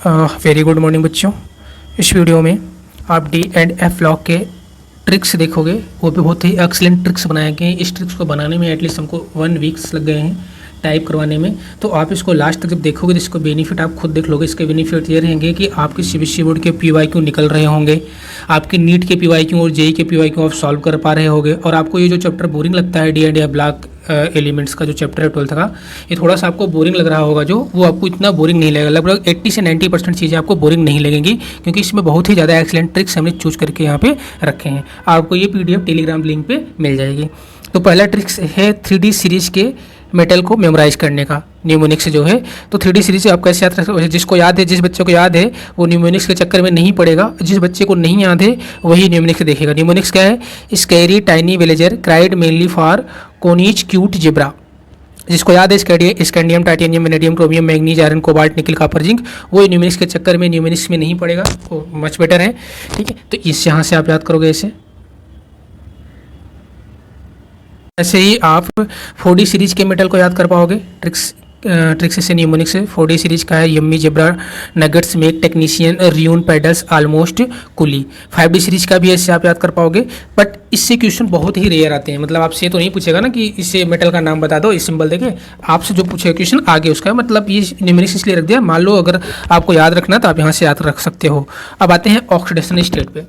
Very good morning बच्चों। इस video में आप डी एंड एफ लॉग के ट्रिक्स देखोगे। वो भी बहुत ही एक्सलेंट ट्रिक्स बनाए गए हैं। इस ट्रिक्स को बनाने में एटलीस्ट हमको 1 वीक्स लग गए हैं टाइप करवाने में। तो आप इसको लास्ट तक जब देखोगे तो इसको बेनिफिट आप खुद देख लोगे। इसके बेनिफिट ये रहेंगे कि आपके सीबीएसई बोर्ड के पीवाईक्यू निकल रहे होंगे, आपके नीट के पीवाईक्यू और जेई के पीवाईक्यू आप सॉल्व कर पा रहे होंगे। और आपको ये जो चैप्टर बोरिंग लगता है D and F block elements का जो चैप्टर है 12th का, ये थोड़ा सा आपको बोरिंग लग रहा होगा, जो वो आपको इतना बोरिंग नहीं लगेगा। लगभग 80 से 90% चीज़ें आपको बोरिंग नहीं लगेंगी, क्योंकि इसमें बहुत ही ज़्यादा एक्सीलेंट ट्रिक्स हमने चूज करके यहाँ पे रखे हैं। आपको ये पीडीएफ टेलीग्राम लिंक पे मिल जाएगी। तो पहला ट्रिक्स है 3D सीरीज के मेटल को मेमोराइज करने का, न्यूमोनिक्स जो है। तो 3D सीरीज आप कैसे याद रख सकते हो? जिसको याद है, जिस बच्चे को याद है वो न्यूमोनिक्स के चक्कर में नहीं पड़ेगा। जिस बच्चे को नहीं याद है वही न्यूमोनिक्स देखेगा। न्यूमोनिक्स क्या है? Scary tiny villager cried mainly for coneys cute zebra. जिसको याद है scandium, titanium, vanadium, chromium, manganese, iron, cobalt, nickel, copper, zinc, वो न्यूमोनिक्स के चक्कर में न्यूमोनिक्स में नहीं पड़ेगा। वो मच बेटर है। ठीक है, तो इस यहाँ से आप याद करोगे ऐसे। ऐसे ही आप 4D सीरीज के मेटल को याद कर पाओगे। ट्रिक्स से न्यूमोनिक्स से 4D सीरीज का है yummy, zebra, nuggets, make, technician, ruin, pedals, almost, coolie. 5D series का भी ऐसे आप याद कर पाओगे। बट इससे क्वेश्चन बहुत ही रेयर आते हैं। मतलब आपसे तो नहीं पूछेगा ना कि इससे मेटल का नाम बता दो, इस सिंबल देके। आपसे जो पूछेगा क्वेश्चन आगे उसका, मतलब ये न्यूमोनिक्स इसलिए रख दिया। मान लो अगर आपको याद रखना तो आप यहाँ से याद रख सकते हो। अब आते हैं ऑक्सीडेशन स्टेट पे।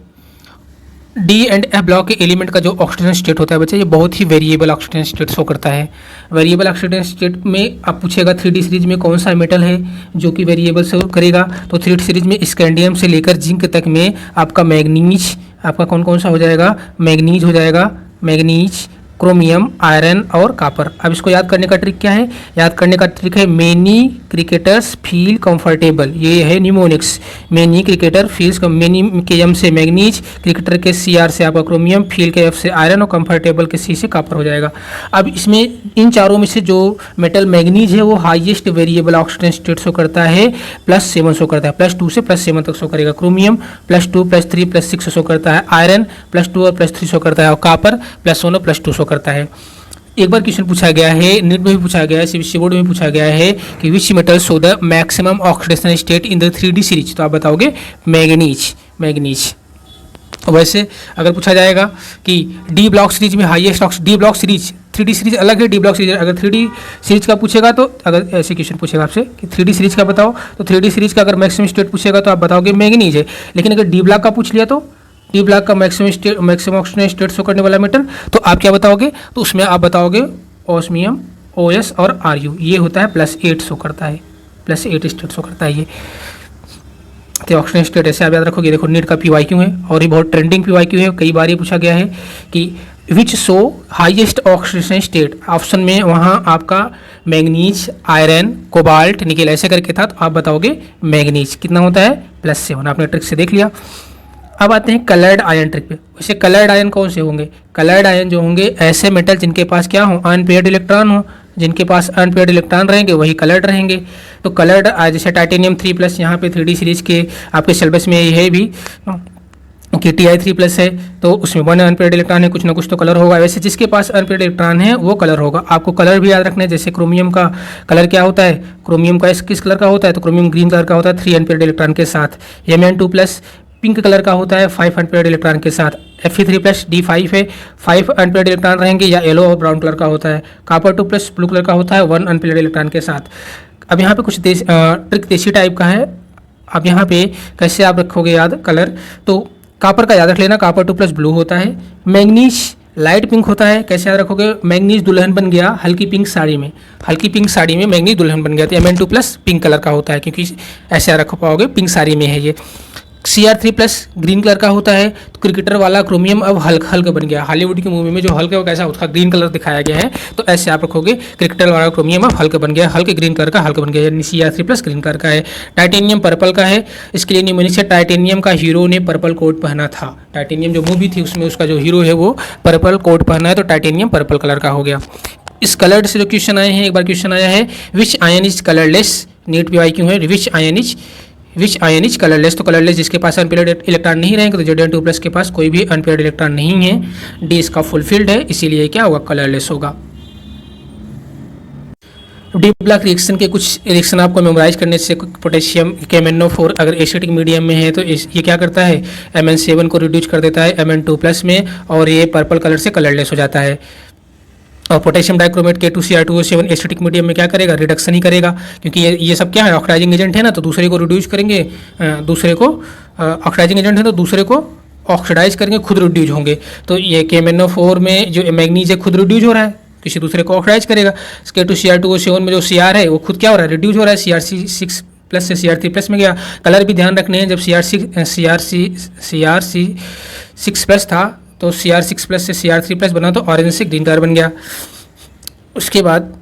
डी एंड एफ ब्लॉक के एलिमेंट का जो ऑक्सीडेशन स्टेट होता है बच्चे, ये बहुत ही वेरिएबल ऑक्सीडेशन स्टेट शो करता है। वेरिएबल ऑक्सीडेशन स्टेट में आप पूछेगा 3D सीरीज में कौन सा मेटल है जो कि वेरिएबल शो करेगा। तो 3D सीरीज में स्कैंडियम से लेकर जिंक तक में आपका मैग्नीज, आपका कौन कौन सा हो जाएगा? मैग्नीज हो जाएगा, मैग्नीज, क्रोमियम, आयरन और कॉपर। अब इसको याद करने का ट्रिक क्या है? याद करने का ट्रिक है मेनी क्रिकेटर्स फील कंफर्टेबल। ये है mnemonics. Many cricketer feels, many के एम से मैग्नीज, क्रिकेटर के CR से आपका क्रोमियम, फील के F से आयरन और कंफर्टेबल के C से कॉपर हो जाएगा। अब इसमें इन चारों में से जो मेटल मैग्नीज है वो highest variable oxidation state show करता है, +7 शो करता है। +2 से +7 तक शो करेगा। क्रोमियम +2, +3, +6 शो करता है। आयरन +2 और +3 शो करता है। और कॉपर +1 और +2 शो करता है। एक बार क्वेश्चन पूछा गया है, नीट में भी पूछा गया है, सीबीएसई बोर्ड में पूछा गया है कि which metal show the maximum oxidation state in the 3D series. तो आप बताओगे मैग्नीज। वैसे अगर पूछा जाएगा कि डी ब्लॉक सीरीज में highest, D block series 3D series अलग है, डी ब्लॉक सीरीज। अगर 3D सीरीज का पूछेगा तो, अगर ऐसे क्वेश्चन पूछेगा आपसे कि 3D सीरीज का बताओ, तो 3D सीरीज का अगर मैक्सिमम स्टेट पूछेगा तो आप बताओगे मैग्नीज है। लेकिन अगर डी ब्लॉक का पूछ लिया तो डी ब्लॉक का मैक्सिमम ऑक्सीडेशन स्टेट शो करने वाला मेटल, तो आप क्या बताओगे? तो उसमें आप बताओगे ऑस्मियम, OS और RU। ये होता है +8 शो करता है, +8 स्टेट शो करता है ये। तो ऑक्सीडेशन स्टेट ऐसे आप याद रखोगे। देखो नीट का पीवाईक्यू है और ये बहुत ट्रेंडिंग पीवाईक्यू है। कई बार ये पूछा गया है कि which show highest oxidation state. Option में वहाँ आपका मैग्नीज, आयरन, कोबाल्ट, निकेल ऐसे करके था, तो आप बताओगे मैग्नीज। कितना होता है? +7। आपने ट्रिक से देख लिया। अब आते हैं कलर्ड आयन ट्रिक पे। वैसे कलर्ड आयन कौन से होंगे? कलर्ड आयन जो होंगे ऐसे मेटल जिनके पास क्या हो? अनपेयर्ड इलेक्ट्रॉन हो। जिनके पास अनपेयर्ड इलेक्ट्रॉन रहेंगे वही कलर्ड रहेंगे। तो कलर्ड जैसे टाइटेनियम 3+, यहाँ पे 3D सीरीज के आपके सिलेबस में ये है भी कि Ti3+ है, तो उसमें 1 अनपेयर्ड इलेक्ट्रॉन है, कुछ ना कुछ तो कलर होगा। वैसे जिसके पास अनपेयर्ड इलेक्ट्रॉन है वो कलर होगा। आपको कलर भी याद रखना है। जैसे क्रोमियम का कलर क्या होता है? क्रोमियम का किस कलर का होता है? तो क्रोमियम ग्रीन कलर का होता है 3 अनपेयर्ड इलेक्ट्रॉन के साथ। Mn2+ पिंक कलर का होता है 5 अनपेयर्ड इलेक्ट्रॉन के साथ। Fe3+ D5 है, 5 अनपेयर्ड इलेक्ट्रॉन रहेंगे, या येलो और ब्राउन कलर का होता है। Copper2+ ब्लू कलर का होता है 1 अनपेयर्ड इलेक्ट्रॉन के साथ। अब यहाँ पे कुछ ट्रिक देसी टाइप का है। अब यहाँ पे कैसे आप रखोगे याद कलर? तो कॉपर का याद रख लेना, Copper2+ ब्लू होता है। मैग्नीज लाइट पिंक होता है। कैसे याद रखोगे? मैग्नीज दुल्हन बन गया हल्की पिंक साड़ी में, हल्की पिंक साड़ी में मैग्नीज दुल्हन बन गया। तो Mn2+ पिंक कलर का होता है, क्योंकि ऐसे याद रख पाओगे पिंक साड़ी में है ये। Cr3+ ग्रीन कलर का होता है। तो क्रिकेटर वाला क्रोमियम अब हल्क बन गया। हॉलीवुड की मूवी में जो हल्क है वो कैसा उसका ग्रीन कलर दिखाया गया है, तो ऐसे आप रखोगे क्रिकेटर वाला क्रोमियम अब हल्क बन गया, हल्के ग्रीन कलर का हल्क बन गया, यानी Cr3+ ग्रीन कलर का है। टाइटेनियम पर्पल का है। इसके लिए न्यूमोनिक्स है टाइटेनियम का हीरो ने पर्पल कोट पहना था। टाइटेनियम जो मूवी थी उसमें उसका जो हीरो है वो पर्पल कोट पहना है, तो टाइटेनियम पर्पल कलर का हो गया। इस कलर्ड से जो क्वेश्चन आए हैं, एक बार क्वेश्चन आया है which ion is colourless. NEET PYQ है विच आयन इज कलरलेस। तो कलरलेस जिसके पास अनपेयर्ड इलेक्ट्रॉन नहीं रहेंगे, तो Zn2+ के पास कोई भी अनपेयर्ड इलेक्ट्रॉन नहीं है। डी इसका फुलफिल्ड है, इसीलिए क्या होगा? कलरलेस होगा। डी ब्लॉक रिएक्शन के कुछ रिएक्शन आपको मेमोराइज करने से, पोटेशियम KMnO4 अगर एसिडिक मीडियम में है तो ये क्या करता है, Mn7 को रिड्यूस कर देता है Mn2 प्लस में, और ये पर्पल कलर से कलरलेस हो जाता है। और potassium dichromate K2Cr2O7 acidic medium में क्या करेगा, रिडक्शन ही करेगा, क्योंकि ये सब क्या है, ऑक्सीडाइजिंग एजेंट है ना, तो दूसरे को रिड्यूस करेंगे, दूसरे को ऑक्सीडाइजिंग एजेंट है तो दूसरे को ऑक्सीडाइज करेंगे, खुद रिड्यूज होंगे। तो ये KMnO4 में जो मैग्नीज है खुद रिड्यूज हो रहा है, किसी दूसरे को ऑक्सीडाइज करेगा। K2Cr2O7 में जो Cr है वो खुद क्या हो रहा है, रिड्यूज हो रहा है, CrC6 प्लस से Cr3 प्लस में गया। कलर भी ध्यान रखने हैं, जब CrC6 प्लस था तो Cr6 प्लस से Cr3 प्लस बना तो ऑरेंज से ग्रीन कलर बन गया। उसके बाद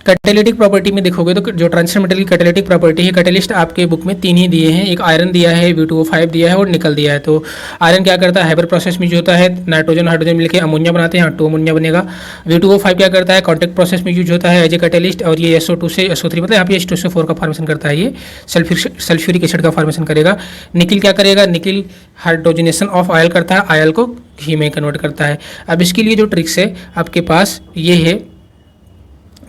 कैटेलिटिक प्रॉपर्टी में देखोगे तो जो ट्रांजिशन मेटल की कैटेलिटिक प्रॉपर्टी है, कैटेलिस्ट आपके बुक में 3 ही दिए हैं, एक आयरन दिया है, V2O5 दिया है और निकल दिया है। तो आयरन क्या करता है, हाइबर प्रोसेस में जो होता है, नाइट्रोजन हाइड्रोजन मिलकर अमोनिया बनाते हैं, 2 अमोनिया बनेगा। V2O5 क्या करता है, कॉन्टैक्ट प्रोसेस में यूज होता है एज ए कैटेलिस्ट, और ये SO2 से SO3 मतलब यहाँ पे H2SO4 का फॉर्मेशन करता है, ये सल्फ्यूरिक एसिड का फॉर्मेशन करेगा। निकिल क्या करेगा, निकिल हाइड्रोजनेशन ऑफ ऑयल करता है, ऑयल को घी में कन्वर्ट करता है। अब इसके लिए जो ट्रिक्स है आपके पास ये है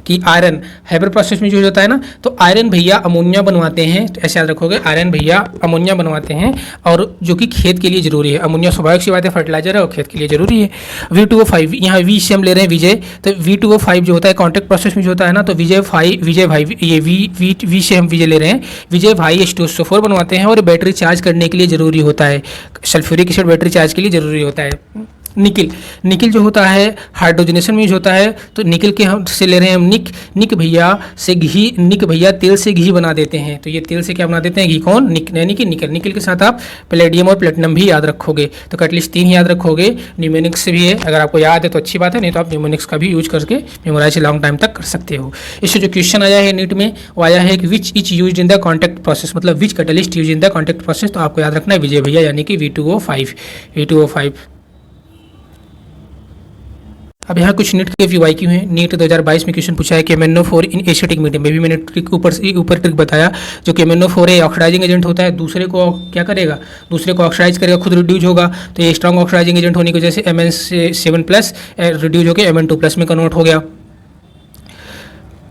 कि आयरन हाइबर प्रोसेस में यूज होता है ना, तो आयरन भैया अमोनिया बनवाते हैं, तो ऐसे याद रखोगे, आयरन भैया अमोनिया बनवाते हैं, और जो कि खेत के लिए जरूरी है। अमोनिया स्वाभाविक सी बात है, फर्टिलाइजर है और खेत के लिए जरूरी है। V2O5 यहाँ V से हम ले रहे हैं विजय, तो V2O5 जो होता है कॉन्टैक्ट प्रोसेस में जो होता है ना, तो विजय भाई ये V से हम विजय ले रहे हैं, विजय भाई H2SO4 बनवाते हैं, और बैटरी चार्ज करने के लिए जरूरी होता है, सल्फ्यूरिक एसिड बैटरी चार्ज के लिए जरूरी होता है। निकिल जो होता है हाइड्रोजनेशन में यूज होता है, तो निकिल के हम से ले रहे हैं हम निक भैया तेल से घी बना देते हैं, तो ये तेल से क्या बना देते हैं, घी। कौन, यानी कि निकल के साथ आप पैलेडियम और प्लेटिनम भी याद रखोगे, तो कैटलिस्ट 3 ही याद रखोगे। न्यूमेनिक्स से भी है, अगर आपको याद है तो अच्छी बात है, नहीं तो आप न्यूमेनिक्स का भी यूज करके मेमोराइज लॉन्ग टाइम तक कर सकते हो। इससे जो क्वेश्चन आया है नीट में, वो आया है कि which is use in the contact process, मतलब which catalyst use in the contact process, तो आपको याद रखना है विजय भैया यानी कि V2O5। अब यहाँ कुछ नीट के VYQ हैं। नीट 2022 में क्वेश्चन पूछा है कि KMnO4 इन एसिडिक मीडियम में भी मैंने ट्रिक ऊपर ट्रिक बताया। जो KMnO4 है ऑक्सीडाइजिंग एजेंट होता है, दूसरे को क्या करेगा, दूसरे को ऑक्सीडाइज करेगा, खुद रिड्यूज होगा, तो ये स्ट्रॉन्ग ऑक्सीडाइजिंग एजेंट होने की वजह से Mn7 प्लस रिड्यूज होकर Mn2 प्लस में कन्वर्ट हो गया।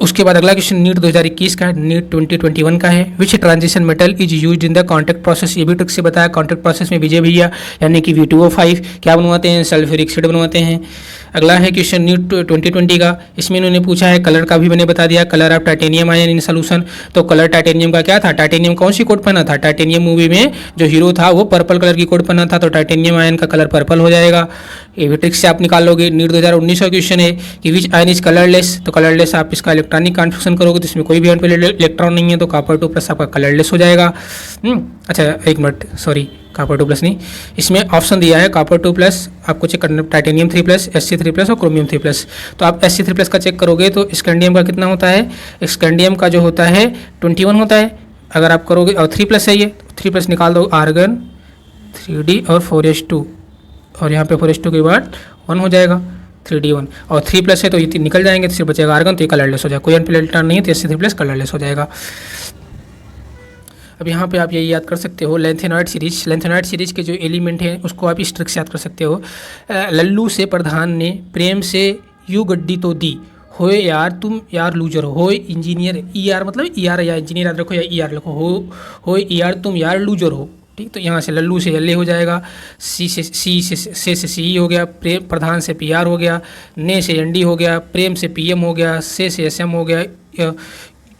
उसके बाद अगला क्वेश्चन नीट 2021 का है, नीट 2021 का है। विच transition metal is used in the contact process, ये भी ट्रिक से बताया। कॉन्टैक्ट प्रोसेस में विजय भैया यानी कि V2O5 क्या बनवाते हैं, सल्फ्यूरिक एसिड बनवाते हैं। अगला है क्वेश्चन नीट 2020 का, इसमें इन्होंने पूछा है कलर का भी मैंने बता दिया, colour of titanium ion in solution. तो कलर टाइटेनियम का क्या था, टाइटेनियम कौन सी कोट पहना था, टाइटेनियम मूवी में जो हीरो था वो पर्पल कलर की कोट पहना था, तो टाइटेनियम आयन का कलर पर्पल हो जाएगा। ये भी ट्रिक से आप निकाल लोगे। नीट 2019 का क्वेश्चन है कि विच आयन इज कलरलेस, तो कलरलेस आप इसका इलेक्ट्रॉनिक कॉन्फिगरेशन करोगे तो इसमें कोई भी इलेक्ट्रॉन नहीं है, तो कॉपर 2+ आपका कलरलेस हो जाएगा। अच्छा एक मिनट, सॉरी, कॉपर 2+ नहीं, इसमें ऑप्शन दिया है कॉपर 2+, आपको चेक करना टाइटेनियम 3+, Sc3+ और क्रोमियम 3+। तो आप Sc3+ का चेक करोगे तो स्कैंडियम का कितना होता है, स्कैंडियम का जो होता है 21 होता है। अगर आप करोगे और 3+ है ये, 3+ निकाल दो, आर्गन 3D और 4s2, और यहाँ पे 4s2 के बाद 1 हो जाएगा, 3D1, और 3+ है तो ये निकल जाएंगे, तो सिर्फ बचेगा आर्गन, तो ये कलरलेस हो जाएगा, कोई अनप्लेटन नहीं है, तो Sc3+ कलरलेस हो जाएगा। अब यहाँ पे आप यही याद कर सकते हो, लेंथेनॉइड सीरीज के जो एलिमेंट हैं उसको आप इस ट्रिक से याद कर सकते हो। लल्लू से प्रधान ने प्रेम से यूं गड्डी तो दी, होए यार तुम यार लूजर हो, होए इंजीनियर, ER मतलब ER या इंजीनियर याद रखो, या ER लिखो, होए यार तुम यार लूजर हो, ठीक। तो यहाँ से लल्लू से LA हो जाएगा, सी से CE हो गया, प्रेम प्रधान से PR हो गया, ने से ND हो गया, प्रेम से PM हो गया, से SM हो गया,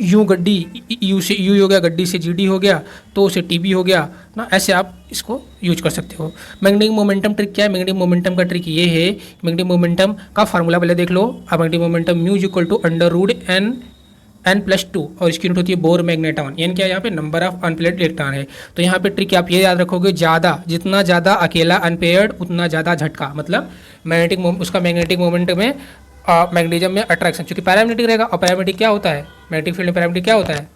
यूं गड्डी, यू से यू हो गया, गड्डी से GD हो गया, तो से TB हो गया ना। ऐसे आप इसको यूज कर सकते हो। मैग्नेटिक मोमेंटम ट्रिक क्या है, मैग्नेटिक मोमेंटम का ट्रिक ये है, मैग्नेटिक मोमेंटम का फार्मूला पहले देख लो। अब मैग्नेटिक मोमेंटम म्यू = n+2, और इसकी यूनिट होती है बोर मैग्नेटॉन, n क्या है यहाँ पे, नंबर ऑफ अनपेयर्ड इलेक्ट्रॉन है। तो यहाँ पे ट्रिक आप ये याद रखोगे, जितना ज़्यादा अकेला अनपेयर्ड उतना ज़्यादा झटका, मतलब मैग्नेटिक मोमेंट में मैग्नेटिज्म में अट्रैक्शन, चूंकि पैरामैग्नेटिक रहेगा, और पैरामैग्नेटिक क्या होता है, मैग्नेटिक फील्ड में पैरामैग्नेटिक क्या होता है,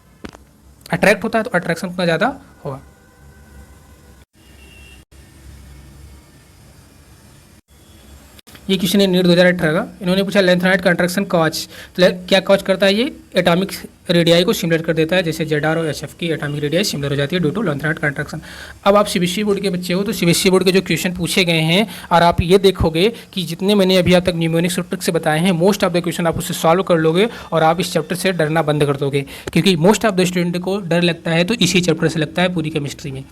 अट्रैक्ट होता है, तो अट्रैक्शन उतना ज़्यादा होगा। ये क्वेश्चन है नीट 2018 का। इन्होंने पूछा लेंथेनॉइड कंट्रैक्शन कॉज, तो क्या कॉज करता है, ये एटॉमिक रेडियाई को सिमुलेट कर देता है, जैसे जेड-आर और एच-एफ की एटॉमिक रेडियाई सिमिलर हो जाती है ड्यू टू लेंथेनॉइड कंट्रैक्शन। अब आप सीबीएसई बोर्ड के बच्चे हो, तो सीबीएसई बोर्ड के जो क्वेश्चन पूछे गए हैं और आप ये देखोगे कि जितने मैंने अभी अब तक न्यूमोनिक्स और ट्रिक्स से बताए हैं, मोस्ट ऑफ द क्वेश्चन आप उससे सॉल्व कर लोगे और आप इस चैप्टर से डरना बंद कर दोगे, क्योंकि मोस्ट ऑफ द स्टूडेंट को डर लगता है तो इसी चैप्टर से लगता है पूरी केमिस्ट्री में।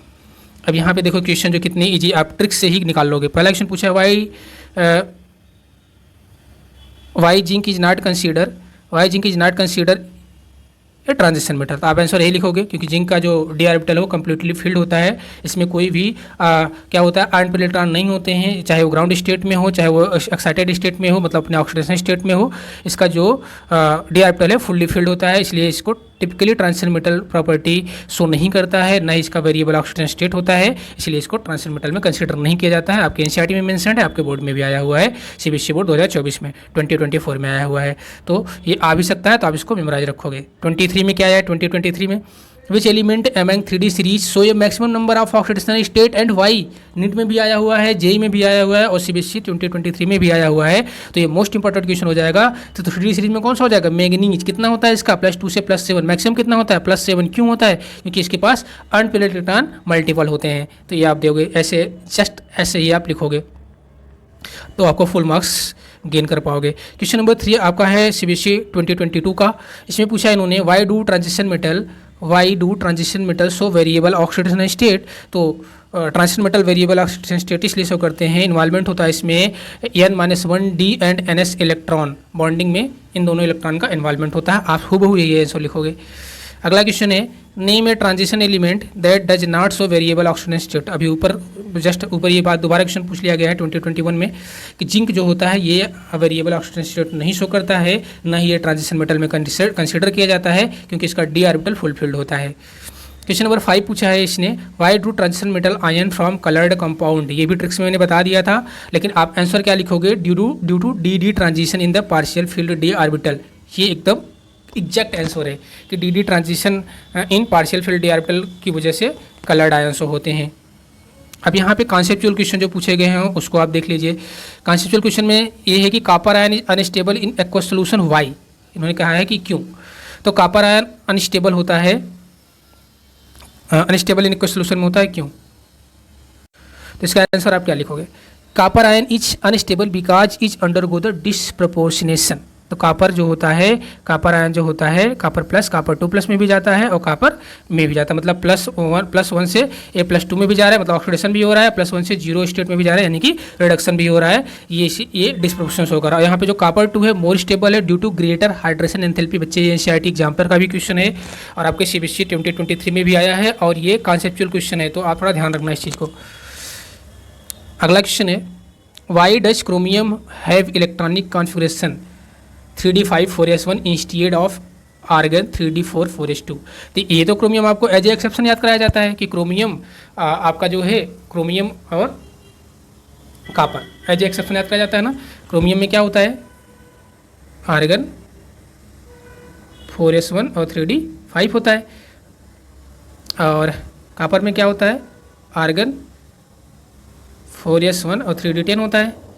अब यहाँ पे देखो क्वेश्चन जो कितने इजी, आप ट्रिक्स से ही निकाल लोगे। पहला क्वेश्चन पूछा है why zinc is not consider a transition metal. तो आप आंसर यही लिखोगे, क्योंकि जिंक का जो डी ऑर्बिटल है वो कम्प्लीटली फिल्ड होता है, इसमें कोई भी क्या होता है आयन इलेक्ट्रॉन नहीं होते हैं, चाहे वो ग्राउंड स्टेट में हो, चाहे वो एक्साइटेड स्टेट में हो, मतलब अपने ऑक्सीडेशन स्टेट में हो, इसका जो डी ऑर्बिटल है फुल्ली फिल्ड होता है, इसलिए इसको typically transition metal property show नहीं करता है, न इसका वेरिएबल ऑक्सीडेशन स्टेट होता है, इसलिए इसको ट्रांजिशन मेटल में कंसीडर नहीं किया जाता है। आपके एनसीईआरटी में मेंशन है, आपके बोर्ड में भी आया हुआ है, सीबीएसई बोर्ड 2024 में 2024 में आया हुआ है, तो ये आ भी सकता है, तो आप इसको मेमोराइज रखोगे। 23 में क्या आया है, 2023 में which element among 3D series show a maximum number of oxidational state and why. NEET में भी आया हुआ है, जेई में भी आया हुआ है और सीबीएसई 2023 में भी आया हुआ है, तो ये मोस्ट इंपॉर्टेंट क्वेश्चन हो जाएगा। तो 3D सीरीज में कौन सा हो जाएगा, मैंगनीज। कितना होता है इसका, +2 से +7, मैक्सिमम कितना होता है, +7। क्यों होता है, क्योंकि इसके पास अनपेलेड इलेक्ट्रॉन मल्टीपल होते हैं। तो ये आप दोगे ऐसे, जस्ट ऐसे ही आप लिखोगे तो आपको फुल मार्क्स गेन कर पाओगे। क्वेश्चन नंबर 3 आपका है सीबीएसई 2022 का। इसमें पूछा इन्होंने why do transition metal show variable oxidation state. तो transition metal variable oxidation state इसलिए शो करते हैं, इन्वॉल्वमेंट होता है इसमें N-1D and NS electron, bonding में इन दोनों इलेक्ट्रॉन का इन्वॉल्वमेंट होता है। आप हूबहू यही आंसर लिखोगे। अगला क्वेश्चन है name a transition element that does not show variable oxidation state. अभी ऊपर जस्ट ऊपर ये बात दोबारा क्वेश्चन पूछ लिया गया है 2021 में कि जिंक जो होता है ये वेरिएबल ऑक्सीडेशन स्टेट नहीं शो करता है, न ही ये ट्रांजिशन मेटल में कंसिडर किया जाता है, क्योंकि इसका डी ऑर्बिटल फुलफिल्ड होता है। क्वेश्चन नंबर 5 पूछा है इसने Y do transition metal ion from coloured compound. ये भी ट्रिक्स में मैंने बता दिया था, लेकिन आप आंसर क्या लिखोगे, due to d transition in the partial field d orbital. ये एकदम एग्जैक्ट आंसर है कि d transition in partial field d orbital की वजह से कलर्ड आयंस होते हैं। अब यहाँ पे कॉन्सेप्चुअल क्वेश्चन जो पूछे गए हैं उसको आप देख लीजिए। कॉन्सेप्चुअल क्वेश्चन में ये है कि copper ion is unstable in aqueous solution why. इन्होंने कहा है कि क्यों। तो कॉपर आयन अनस्टेबल होता है, अनस्टेबल इन एक्वस सोल्यूशन में होता है, क्यों। तो इसका आंसर आप क्या लिखोगे, copper ion is unstable because is undergo the disproportionation. तो कॉपर जो होता है, कॉपर आयन जो होता है, कॉपर प्लस कॉपर 2+ में भी जाता है और कॉपर में भी जाता है, मतलब +1 से A+2 में भी जा रहा है, मतलब ऑक्सीडेशन भी हो रहा है, +1 से 0 स्टेट में भी जा रहा है, यानी कि रिडक्शन भी हो रहा है। ये डिस्प्रोपोर्शन शो कर रहा है। यहाँ पे जो कॉपर 2 है मोर स्टेबल है due to greater hydration enthalpy. बच्चे ये एनसीईआरटी एग्जाम्पल का भी क्वेश्चन है और आपके सीबीएसई 2023 में भी आया है और ये कॉन्सेप्चुअल क्वेश्चन है, तो आप थोड़ा ध्यान रखना इस चीज़ को। अगला क्वेश्चन है why does chromium have electronic configuration 3d5 4s1 instead of argon 3d4 4s2। तो ये तो क्रोमियम आपको एज ए एक्सेप्शन याद कराया जाता है कि क्रोमियम आपका जो है क्रोमियम और कॉपर एज ए एक्सेप्शन याद कराया जाता है ना। क्रोमियम में क्या होता है, आर्गन 4s1 और 3d5 होता है, और कॉपर में क्या होता है, आर्गन 4s1 और 3d10 होता है।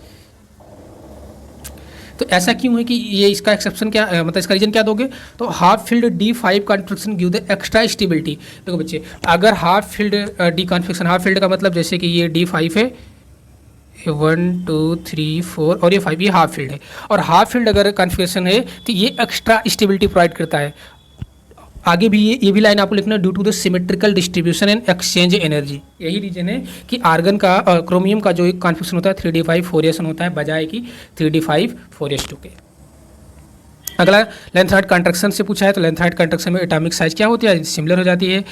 तो ऐसा क्यों है कि ये इसका एक्सेप्शन क्या मतलब इसका रीजन क्या दोगे, तो half filled D5 configuration give the extra stability. देखो बच्चे, अगर half filled D configuration, half filled का मतलब जैसे कि ये D5 है, 1 2 3 4 और ये 5, ये हाफ फील्ड है, और हाफ फील्ड अगर कॉन्फिगरेशन है तो ये एक्स्ट्रा स्टेबिलिटी प्रोवाइड करता है। आगे भी ये भी लाइन आपको लिखना, due to the symmetrical distribution and exchange energy. यही रीजन है कि आर्गन का क्रोमियम का जो एक कॉन्फिगरेशन होता है 3d5 4s1 होता है, बजाय कि 3d5 4s2 के। अगला लेंथेनॉइड कंट्रैक्शन से पूछा है, तो लेंथेनॉइड कंट्रैक्शन में एटॉमिक साइज क्या होती है, सिमिलर हो जाती है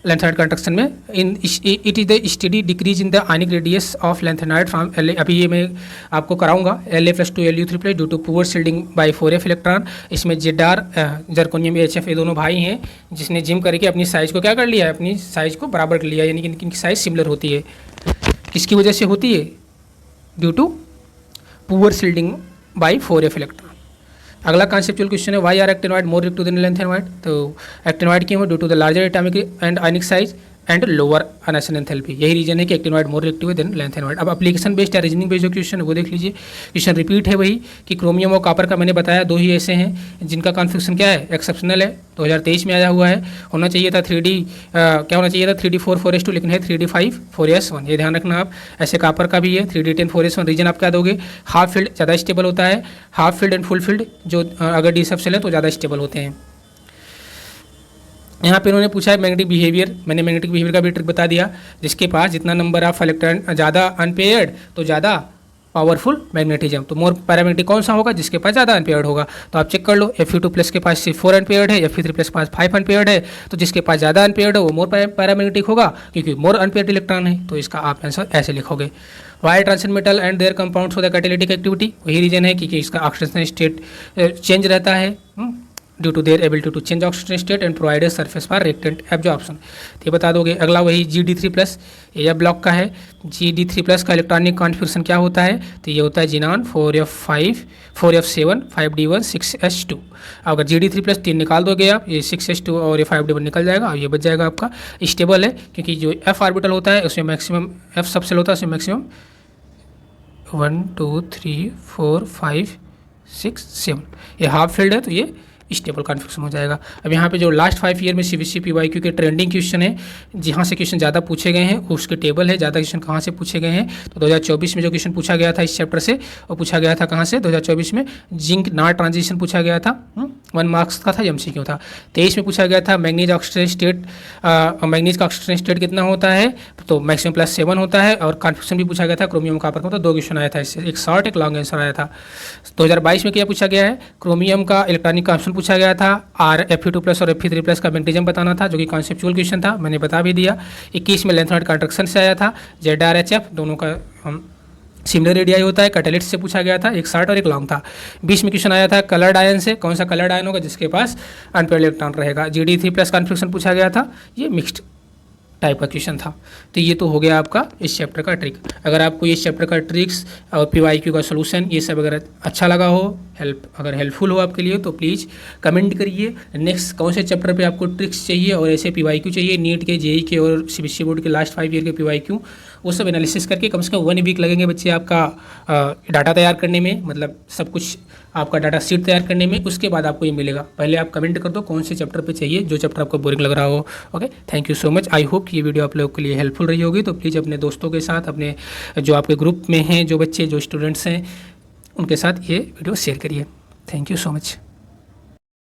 लेंथेनॉइड कंट्रैक्शन में। It is the steady decrease in the ionic radius of lanthanoid from LA। अभी ये मैं आपको कराऊंगा La+2 Lu3+ due to poor shielding by 4f electron. इसमें जेड-आर जर्कोनियम HF ये दोनों भाई हैं जिसने जिम करके अपनी साइज को क्या कर लिया है, अपनी साइज को बराबर कर लिया, यानी कि इनकी साइज सिमिलर होती है। किसकी वजह से होती है, due to poor shielding by 4f electron. अगला कॉन्सेप्चुअल क्वेश्चन है why are actinoid more reactive than lanthanoid. तो एक्टिनॉइड क्यों है, due to the larger atomic and ionic size and lower ionisation enthalpy. यही रीजन है कि एक्टिनोइड मोर रिएक्टिव है than lanthanoid. अब एप्लीकेशन बेस्ड या रीजनिंग बेस्ड जो क्वेश्चन है वो देख लीजिए। क्वेश्चन रिपीट है वही कि क्रोमियम और कॉपर का मैंने बताया दो ही ऐसे हैं जिनका कॉन्फिगरेशन क्या है, एक्सेप्शनल है, 2023 में आया हुआ है। होना चाहिए था 3D क्या होना चाहिए था 3D4 4s2, लेकिन है 3D5 4s1। ये ध्यान रखना आप। ऐसे कॉपर का भी है 3D10 4s1। रीजन आप क्या दोगे, हाफ फील्ड ज़्यादा स्टेबल होता है, half field and full field जो अगर डी सबसेल है तो ज़्यादा स्टेबल होते हैं। यहाँ पे उन्होंने पूछा है मैग्नेटिक बिहेवियर, मैंने मैग्नेटिक बिहेवियर का भी ट्रिक बता दिया। जिसके पास जितना नंबर ऑफ इलेक्ट्रॉन ज़्यादा अनपेयर्ड तो ज़्यादा पावरफुल मैग्नेटिज्म, तो मोर पैरामैग्नेटिक कौन सा होगा, जिसके पास ज़्यादा अनपेयर्ड होगा। तो आप चेक कर लो, Fe2 प्लस के पास सिर्फ 4 अनपेयर्ड है, Fe3 प्लस पास 5 अनपेयर्ड है, तो जिसके पास ज़्यादा अनपेयर्ड है वो मोर पैरामैग्नेटिक होगा क्योंकि मोर अनपेयर्ड इलेक्ट्रॉन है। तो इसका आप आंसर ऐसे लिखोगे। Why transit metal and their compounds for the catalytic activity, वही रीजन है क्योंकि इसका ऑक्सीडेशन स्टेट चेंज रहता है due to their ability to change oxidation state and provide a surface for reactant absorption. तो ये बता दोगे। अगला वही Gd3+, ये ब्लॉक का है। Gd3+ का इलेक्ट्रॉनिक कॉन्फिगरेशन क्या होता है, तो ये होता है जिनान 4f5 4f7 5d1 6s2। अगर Gd3+ 3 निकाल दोगे आप, ये 6s2 और ये 5d1 निकल जाएगा और ये बच जाएगा आपका। स्टेबल है क्योंकि जो f ऑर्बिटल होता है उसमें मैक्सिमम f सबसेल होता है, उसमें मैक्सिमम 1 2 3 4 5 6 7। ये हाफ फील्ड है तो ये स्टेबल कॉन्फिगरेशन हो जाएगा। अब यहाँ पे जो लास्ट 5 ईयर में CBSE PYQ के ट्रेंडिंग क्वेश्चन है, जहाँ से क्वेश्चन ज़्यादा पूछे गए हैं उसके टेबल है, ज़्यादा क्वेश्चन कहाँ से पूछे गए हैं। तो 2024 में जो क्वेश्चन पूछा गया था इस चैप्टर से, वो पूछा गया था कहाँ से, 2024 में जिंक नार ट्रांजिशन पूछा गया था, 1 मार्क्स का था, MCQ था। 23 में पूछा गया था मैग्नीज ऑक्सीडेशन स्टेट, मैग्नीज का ऑक्सीडेशन स्टेट कितना होता है, तो मैक्सिमम +7 होता है। और कॉन्फिगरेशन भी पूछा गया था क्रोमियम कॉपर का, तो 2 क्वेश्चन आया था इससे, एक शॉर्ट एक लॉन्ग आंसर आया था। 2022 में क्या पूछा गया है, क्रोमियम का इलेक्ट्रॉनिक कॉन्फिगरेशन पूछा गया था, और Fe2+ और Fe3+ का मैग्नेटिज्म बताना था, जो कि कॉन्सेप्चुअल क्वेश्चन था, मैंने बता भी दिया। 21 में लैंथेनोइड कॉन्ट्रैक्शन से आया था, ZrHF दोनों का सिमिलर रेडियाई होता है, कैटालिस्ट से पूछा गया था, एक शॉर्ट और एक लॉन्ग था। 20 में क्वेश्चन आया था कलर्ड आयन से, कौन सा कलर्ड आयन होगा, जिसके पास अनपेयर्ड इलेक्ट्रॉन रहेगा। Gd3+ कॉन्फिगरेशन पूछा गया था, ये मिक्स्ड टाइप का क्वेश्चन था। तो ये तो हो गया आपका इस चैप्टर का ट्रिक। अगर आपको इस चैप्टर का ट्रिक्स और PYQ का सोल्यूशन ये सब अगर अच्छा लगा हो, अगर हेल्पफुल हो आपके लिए, तो प्लीज़ कमेंट करिए। नेक्स्ट कौन से चैप्टर पे आपको ट्रिक्स चाहिए और ऐसे PYQ चाहिए, नीट के, JEE के और CBSE बोर्ड के लास्ट 5 ईयर के PYQ, वो सब एनालिसिस करके कम से कम 1 वीक लगेंगे बच्चे आपका डाटा तैयार करने में, मतलब सब कुछ आपका डाटा शीट तैयार करने में। उसके बाद आपको ये मिलेगा। पहले आप कमेंट कर दो कौन से चैप्टर पे चाहिए, जो चैप्टर आपको बोरिंग लग रहा हो। Okay, thank you so much. I hope कि ये वीडियो आप लोगों के लिए हेल्पफुल रही होगी। तो प्लीज़ अपने दोस्तों के साथ, अपने जो आपके ग्रुप में हैं, जो बच्चे, जो स्टूडेंट्स हैं, उनके साथ ये वीडियो शेयर करिए। Thank you so much.